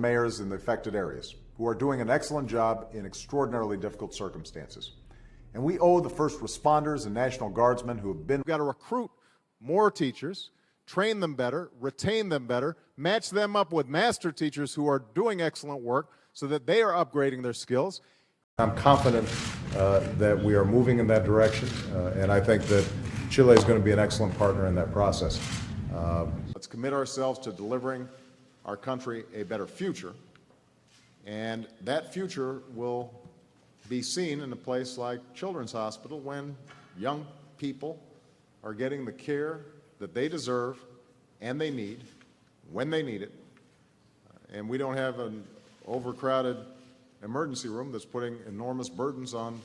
mayors in the affected areas, who are doing an excellent job in extraordinarily difficult circumstances. And we owe the first responders and National Guardsmen who have been... We've got to recruit more teachers, train them better, retain them better, match them up with master teachers who are doing excellent work so that they are upgrading their skills. I'm confident that we are moving in that direction, and I think that Chile is going to be an excellent partner in that process. Let's commit ourselves to delivering our country a better future, and that future will be seen in a place like Children's Hospital when young people are getting the care that they deserve and they need when they need it, and we don't have an overcrowded emergency room that's putting enormous burdens on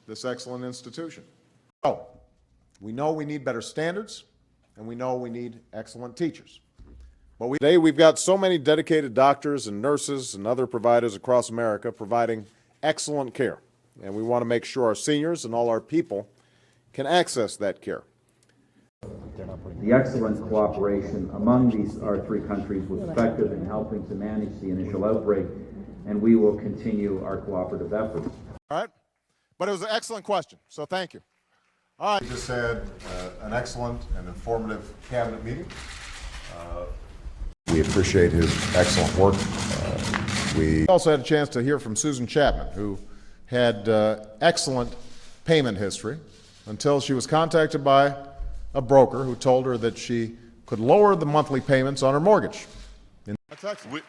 this excellent institution. So, we know we need better standards, and we know we need excellent teachers. But today we've got so many dedicated doctors and nurses and other providers across America providing excellent care, and we want to make sure our seniors and all our people can access that care. The excellent cooperation among our three countries was effective in helping to manage the initial outbreak, and we will continue our cooperative efforts. All right, but it was an excellent question, so thank you. All right. We just had an excellent and informative cabinet meeting. We appreciate his excellent work. We also had a chance to hear from Susan Chapman, who had excellent payment history until she was contacted by a broker who told her that she could lower the monthly payments on her mortgage.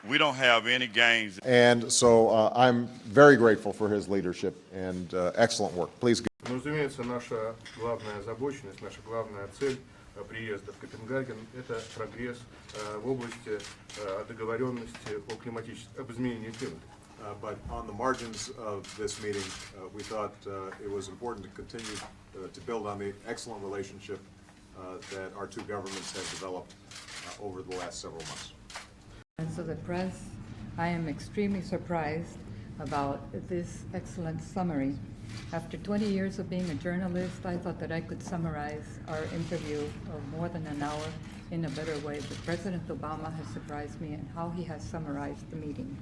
We don't have any gains. And so I'm very grateful for his leadership and excellent work. Please go. Ну, разумеется, наша главная озабоченность, наша главная цель приезда в Копенгаген – это прогресс в области договоренности об изменении климата. But on the margins of this meeting, we thought it was important to continue to build on the excellent relationship that our two governments have developed over the last several months. And so the press, I am extremely surprised about this excellent summary. After 20 years of being a journalist, I thought that I could summarize our interview of more than an hour in a better way, but President Obama has surprised me in how he has summarized the meeting.